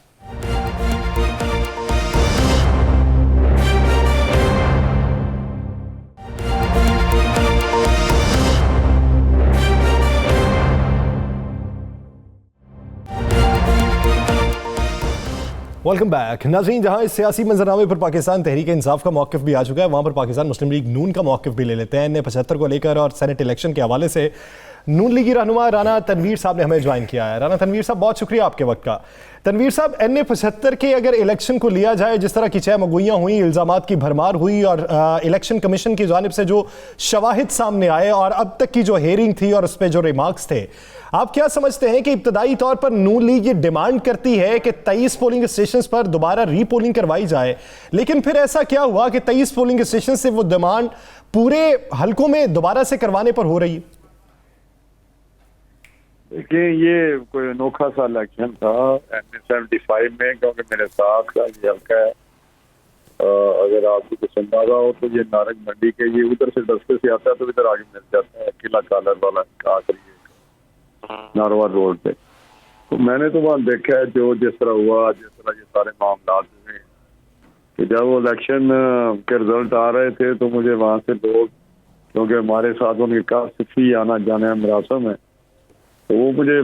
Welcome back. नाज़रीन, जहां इस सियासी मंजरनामे पर पाकिस्तान तहरीक इंसाफ का मौक़िफ़ भी आ चुका है, वहां पर पाकिस्तान मुस्लिम लीग नून का मौक़िफ़ भी ले लेते हैं। NA-75 को लेकर और सेनेट इलेक्शन के हवाले से नून लीगी रहनुमा राना तनवीर साहब ने हमें ज्वाइन किया है। राना तनवीर साहब, बहुत शुक्रिया आपके वक्त का। तनवीर साहब, NA-75 के अगर इलेक्शन को लिया जाए, जिस तरह की चहमगोइयाँ हुई, इल्ज़ामात की भरमार हुई और इलेक्शन कमीशन की जानिब से जो शवाहिद सामने आए और अब तक की जो हेयरिंग थी और उस पर जो रिमार्क्स थे, आप क्या समझते हैं कि इब्तदाई तौर पर नून लीग ये डिमांड करती है कि 23 पोलिंग स्टेशंस पर दोबारा रीपोलिंग करवाई जाए, लेकिन फिर ऐसा क्या हुआ कि 23 पोलिंग स्टेशन से वो डिमांड पूरे हलकों में दोबारा से करवाने पर हो रही है? देखिए, ये कोई अनोखा सा इलेक्शन था NA-75 में, क्योंकि मेरे साथ का ये हल्का है। अगर आपको कुछ अंदाजा हो तो ये नारंग मंडी के, ये उधर से दस्ते से आता है तो इधर आगे मिल जाता है, किला कालर वाला कहा करिए नारवा रोड पे। तो मैंने तो वहाँ देखा है जो जिस तरह हुआ, जिस तरह ये सारे मामला हुए, कि जब वो इलेक्शन के रिजल्ट आ रहे थे तो मुझे वहाँ से लोग, क्योंकि हमारे साथ उनके काफी आना जाने मरासम है, तो वो मुझे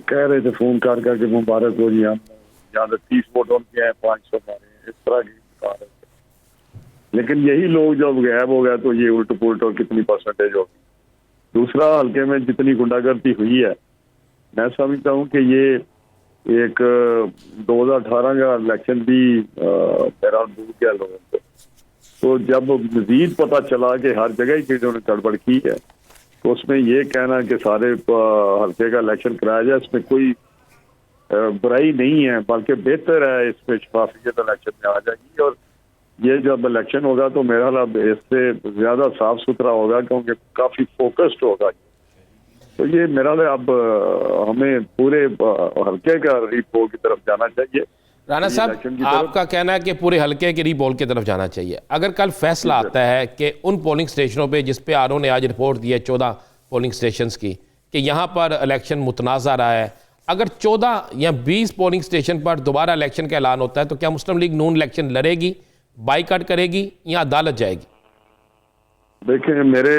कह रहे थे फोन कर करके, मुबारक हो जी, हम यहाँ से 30 वोट उनके हैं, 500 हमारे, इस तरह की बता रहे थे। लेकिन यही लोग जब गायब हो गया तो ये उल्ट पुलट और कितनी परसेंटेज होगी। दूसरा, हल्के में जितनी गुंडागर्दी हुई है, मैं समझता हूँ कि ये एक 2018 का इलेक्शन भी मेरा भूल गया लोगों को। तो जब मजीद पता चला कि हर जगह ही जिन्होंने गड़बड़ की है, तो उसमें ये कहना कि सारे हल्के का इलेक्शन कराया जाए, इसमें कोई बुराई नहीं है, बल्कि बेहतर है, इसमें शफाफियत इलेक्शन में आ जाएगी। और ये जब इलेक्शन होगा तो मेरा ख्याल इससे ज्यादा साफ सुथरा होगा, क्योंकि काफी फोकस्ड होगा। तो ये मेरा अब हमें पूरे हल्के का रीपोल की तरफ जाना चाहिए। राना साहब, आपका कहना है कि पूरे हल्के के रीपोल की तरफ जाना चाहिए। अगर कल फैसला आता है कि उन पोलिंग स्टेशनों पे जिस पे आरओ ने आज रिपोर्ट दी है 14 पोलिंग स्टेशंस की, कि यहाँ पर इलेक्शन मुतनाज़ा रहा है, अगर 14 या 20 पोलिंग स्टेशन पर दोबारा इलेक्शन का ऐलान होता है तो क्या मुस्लिम लीग नून इलेक्शन लड़ेगी, बाईकाट करेगी या अदालत जाएगी? देखिए, मेरे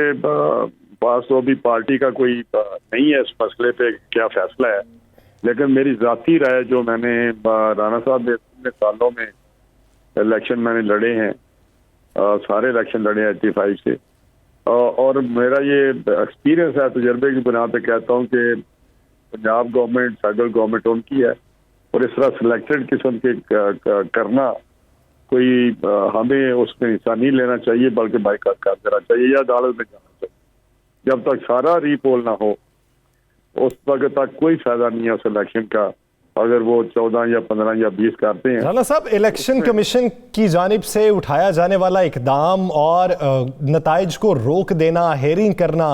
पास तो अभी पार्टी का कोई नहीं है इस मसले पे क्या फैसला है, लेकिन मेरी जाती राय जो मैंने राना साहब इतने सालों में इलेक्शन मैंने लड़े हैं, सारे इलेक्शन लड़े हैं 85 से, और मेरा ये एक्सपीरियंस है, तजर्बे की बुनियाद पे कहता हूँ कि पंजाब गवर्नमेंट, फेडरल गवर्नमेंट उनकी है, और इस तरह सिलेक्टेड किस्म के करना कोई हमें उसमें हिस्सा नहीं लेना चाहिए, बल्कि बाइकाट कर देना चाहिए या अदालत में जाना चाहिए। जब तक सारा रीपोल ना हो उस वक्त तक कोई फायदा नहीं है उस इलेक्शन का, अगर वो 14 या 15 या 20 करते हैं। राना साहब, इलेक्शन कमीशन की जानिब से उठाया जाने वाला इकदाम और नताइज को रोक देना, हेयरिंग करना,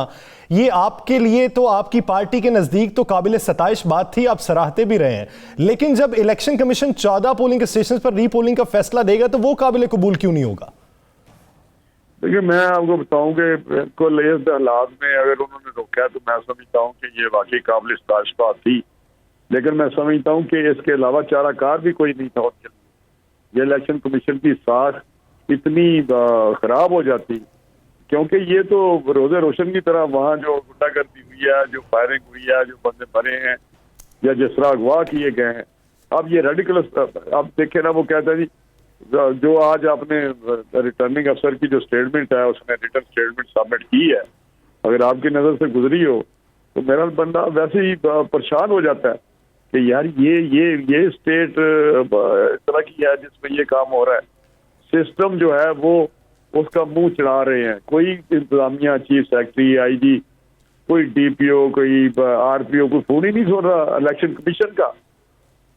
ये आपके लिए तो आपकी पार्टी के नज़दीक तो काबिल सताइश बात थी, आप सराहते भी रहे हैं, लेकिन जब इलेक्शन कमीशन 14 पोलिंग स्टेशन पर रीपोलिंग का फैसला देगा तो वो काबिल कबूल क्यों नहीं होगा? देखिए, मैं आपको बताऊं कि कुल इस हालात में अगर उन्होंने रोका तो मैं समझता हूं कि ये वाकई काबिल सताइश बात थी, लेकिन मैं समझता हूं कि इसके अलावा चाराकार भी कोई नहीं था उनके लिए। ये इलेक्शन कमीशन की साख इतनी खराब हो जाती क्योंकि ये तो रोजे रोशन की तरह वहाँ जो गुंडागर्दी हुई है, जो फायरिंग हुई है, जो बंदे मरे हैं या जिस तरह अगवा किए गए हैं, अब ये रेडिकल, अब देखे ना, वो कहता है जी जो आज आपने रिटर्निंग अफसर की जो स्टेटमेंट है, उसने रिटर्न स्टेटमेंट सबमिट की है, अगर आपकी नजर से गुजरी हो तो मेरा बंदा वैसे ही परेशान हो जाता है कि यार ये स्टेट इस तरह की है जिसमें ये काम हो रहा है। सिस्टम जो है वो उसका मुंह चढ़ा रहे हैं, कोई इंतजामिया, चीफ सेक्रेटरी, आईजी, कोई डीपीओ, कोई आरपीओ, कोई फोन ही नहीं सुन रहा इलेक्शन कमीशन का।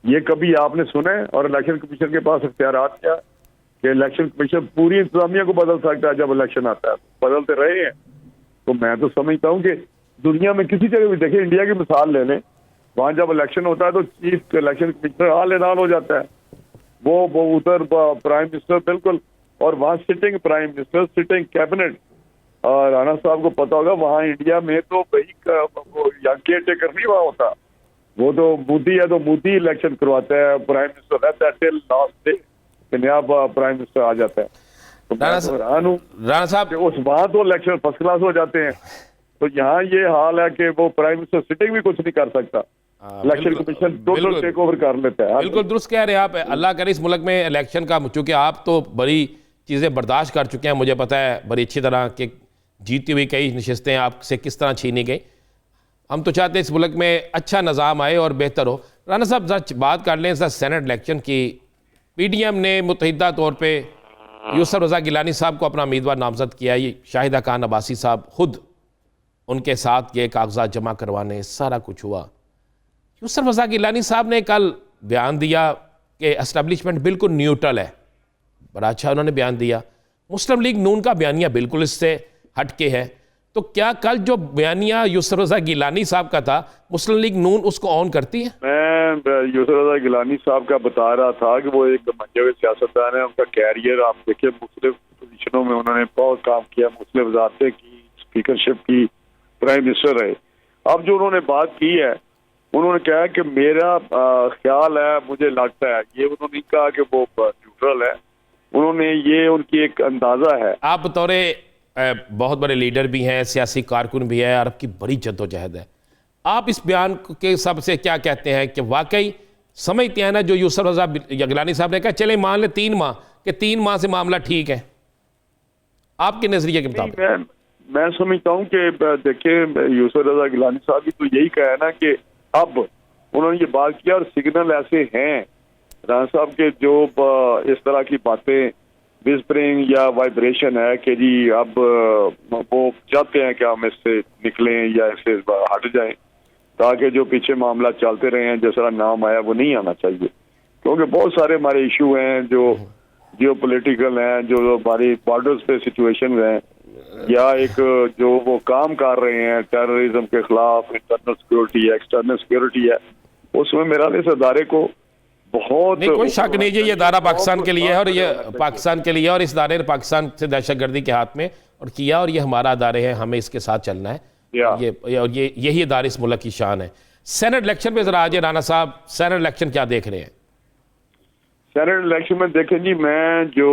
ये कभी आपने सुना है? और इलेक्शन कमीशन के पास इख्तियारात क्या कि इलेक्शन कमीशन पूरी इंतजामिया को बदल सकता है जब इलेक्शन आता है, बदलते रहे हैं। तो मैं तो समझता हूँ कि दुनिया में किसी जगह भी देखें, इंडिया की मिसाल ले लें, वहां जब इलेक्शन होता है तो चीफ इलेक्शन कमिश्नर आल एलान हो जाता है, वो उधर प्राइम मिनिस्टर, बिल्कुल, और वहां sitting prime minister, sitting cabinet. और राणा साहब को पता होगा वहां इंडिया में तो भाई केयर टेकर नहीं वहां होता, वो तो मोदी है तो मोदी इलेक्शन करवाता है, प्राइम मिनिस्टर रहता है टिल लास्ट डे कि नया प्राइम मिनिस्टर आ जाता है। तो राणा साहब उस वहां तो इलेक्शन फर्स्ट क्लास हो जाते हैं, तो यहाँ ये हाल है कि वो प्राइम मिनिस्टर सिटिंग भी कुछ नहीं कर सकता, election commission total take over कर लेता है। बिल्कुल दुरुस्त कह रहे हैं आप। अल्लाह करे इस मुल्क में इलेक्शन का, चूंकि आप तो बड़ी चीज़ें बर्दाश्त कर चुके हैं, मुझे पता है बड़ी अच्छी तरह कि जीती हुई कई नशस्तें आपसे किस तरह छीनी गई। हम तो चाहते हैं इस मुल्क में अच्छा निज़ाम आए और बेहतर हो। राणा साहब बात कर लें सेनेट इलेक्शन की। PDM ने मुतहिदा तौर पर यूसुफ रज़ा गिलानी साहब को अपना उम्मीदवार नामजद किया। ये शाहिदा खान अब्बासी साहब खुद उनके साथ ये कागजात जमा करवाने, सारा कुछ हुआ। यूसुफ रज़ा गिलानी साहब ने कल बयान दिया कि एस्टेब्लिशमेंट बिल्कुल न्यूट्रल है। बड़ा अच्छा उन्होंने बयान दिया। मुस्लिम लीग नून का बयानिया बिल्कुल इससे हटके है। तो क्या कल जो बयानिया यूसुफ रज़ा गिलानी साहब का था, मुस्लिम लीग नून उसको ऑन करती है? मैं यूसुफ रज़ा गिलानी साहब का बता रहा था कि वो एक मंजे हुए सियासतदान है, उनका कैरियर आप देखिए, मुख्तलिफ पोजिशनों में उन्होंने बहुत काम किया, मुख्तलिफ वज़ारतें की, स्पीकरशिप की, प्राइम मिनिस्टर रहे। अब जो उन्होंने बात की है, उन्होंने कहा कि मेरा ख्याल है, मुझे लगता है, ये उन्होंने कहा कि वो न्यूट्रल है, उन्होंने ये उनकी एक अंदाजा है। आप बतौरे बहुत बड़े लीडर भी हैं, सियासी कारकुन भी है और आपकी बड़ी जद्दोजहद है, आप इस बयान के हिसाब से क्या कहते हैं कि वाकई समझते हैं ना जो यूसुफ रज़ा गिलानी साहब ने कहा, चले मान ले 3 माह कि 3 माह से मामला ठीक है, आपके नजरिए के मुताबिक? मैं समझता हूँ कि देखिए यूसुफ रज़ा गिलानी साहब भी तो यही कहा है ना कि अब उन्होंने ये बात किया और सिग्नल ऐसे हैं राणा साहब के जो इस तरह की बातें विस्परिंग या वाइब्रेशन है कि जी अब वो चाहते हैं कि हम इससे निकलें या इससे हट जाएं, ताकि जो पीछे मामला चलते रहे हैं, जिस तरह नाम आया वो नहीं आना चाहिए। क्योंकि बहुत सारे हमारे इशू हैं जो जियोपॉलिटिकल हैं, जो हमारी बॉर्डर्स पे सिचुएशन हैं, या एक जो वो काम कर रहे हैं टेररिज्म के खिलाफ, इंटरनल सिक्योरिटी है, एक्सटर्नल सिक्योरिटी है, उसमें मेरा इस अदारे को बहुत नहीं, कोई शक नहीं है, ये इदारा पाकिस्तान के लिए है और ये पाकिस्तान के लिए, और इस इदारे ने पाकिस्तान से दहशतगर्दी के हाथ में और किया, और ये हमारा इदारे है, हमें इसके साथ चलना है। ये यही इदारे इस मुल्क की शान है। सेनेट इलेक्शन में जरा आज राणा साहब, सेनेट इलेक्शन क्या देख रहे हैं? सेनेट इलेक्शन में देखें जी, मैं जो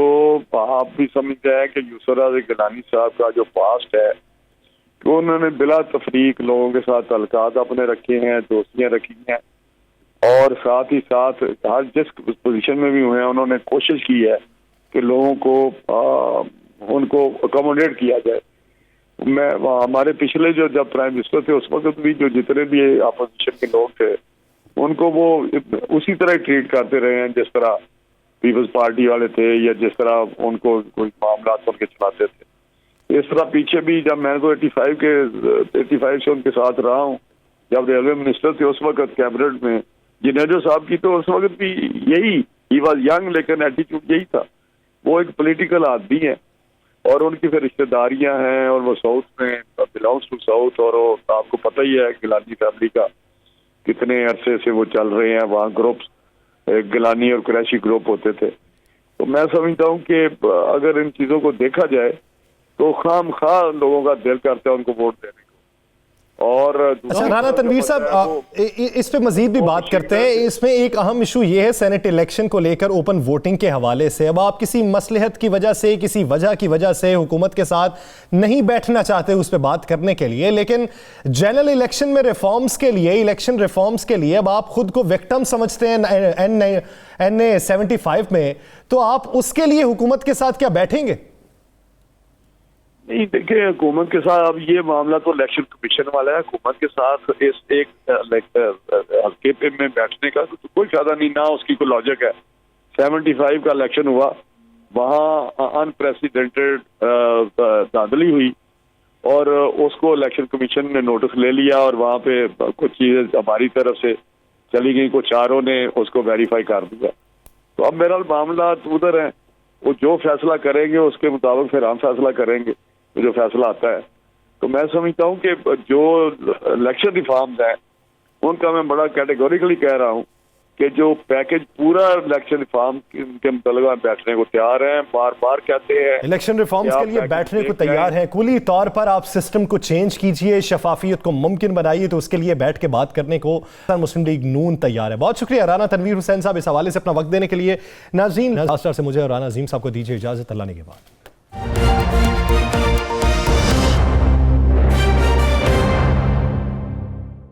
आप भी समझते हैं कि यूसुफ रज़ा गिलानी साहब का जो पास्ट है, तो उन्होंने बिला तफरीक लोगों के साथ तल्लुकात अपने रखे हैं, दोस्तियां रखी हैं, और साथ ही साथ हर जिस पोजीशन में भी हुए हैं उन्होंने कोशिश की है कि लोगों को उनको अकोमोडेट किया जाए। मैं हमारे पिछले जो जब प्राइम मिनिस्टर थे उस वक्त भी जो जितने भी अपोजिशन के लोग थे उनको वो उसी तरह ट्रीट करते रहे हैं जिस तरह पीपल्स पार्टी वाले थे, या जिस तरह उनको कोई मामला उनके चलाते थे। इस तरह पीछे भी जब मैं तो 85 से उनके साथ रहा हूँ, जब रेलवे मिनिस्टर थे उस वक्त कैबिनेट में जिनेजो साहब की, तो उस वक्त भी यही, ही वॉज यंग, लेकिन एटीट्यूड यही था। वो एक पॉलिटिकल आदमी है और उनकी फिर रिश्तेदारियां हैं और वो साउथ में बिलोंग्स टू साउथ, और वो आपको पता ही है गिलानी फैमिली का कितने अरसे से वो चल रहे हैं, वहाँ ग्रुप्स गिलानी और कुरैशी ग्रुप होते थे। तो मैं समझता हूँ कि अगर इन चीज़ों को देखा जाए तो खाम खा लोगों का दिल करता है उनको वोट देने को, और अच्छा राना तनवीर साहब, इस पे मजीद भी बात करते हैं। इसमें एक अहम इशू ये है सेनेट इलेक्शन को लेकर ओपन वोटिंग के हवाले से। अब आप किसी मसलहत की वजह से, किसी वजह की वजह से हुकूमत के साथ नहीं बैठना चाहते उस पर बात करने के लिए, लेकिन जनरल इलेक्शन में रिफॉर्म्स के लिए, इलेक्शन रिफॉर्म्स के लिए अब आप खुद को विक्टिम समझते हैं NA 75 में, तो आप उसके लिए हुकूमत के साथ क्या बैठेंगे? नहीं, देखिए हुकूमत के साथ अब ये मामला तो इलेक्शन कमीशन वाला है। हुकूमत के साथ इस एक हल्के पे में बैठने का तो कोई फायदा नहीं, ना उसकी कोई लॉजिक है। 75 का इलेक्शन हुआ, वहाँ अनप्रेसिडेंटेड धांधली हुई और उसको इलेक्शन कमीशन ने नोटिस ले लिया और वहाँ पे कुछ चीजें हमारी तरफ से चली गई, कुछ चारों ने उसको वेरीफाई कर दिया। तो अब मेरा मामला उधर है, वो जो फैसला करेंगे उसके मुताबिक फिर हम फैसला करेंगे जो फैसला आता है। तो मैं समझता हूँ कि जो इलेक्शन रिफॉर्म्स हैं उनका मैं बड़ा कैटेगोरिकली कह रहा हूँ कि जो पैकेज पूरा इलेक्शन रिफॉर्म के मुताबिक बैठने को तैयार हैं। बार बार कहते हैं इलेक्शन रिफॉर्म्स के लिए बैठने को तैयार हैं, कुली तौर पर आप सिस्टम को चेंज कीजिए, शफाफियत को मुमकिन बनाइए, तो उसके लिए बैठ के बात करने को मुस्लिम लीग नून तैयार है। बहुत शुक्रिया राना तनवीर हुसैन साहब इस हवाले से अपना वक्त देने के लिए। नाज़रीन, से मुझे और राना अजीम साहब को दीजिए इजाजत। अल्लाह ने के बाद।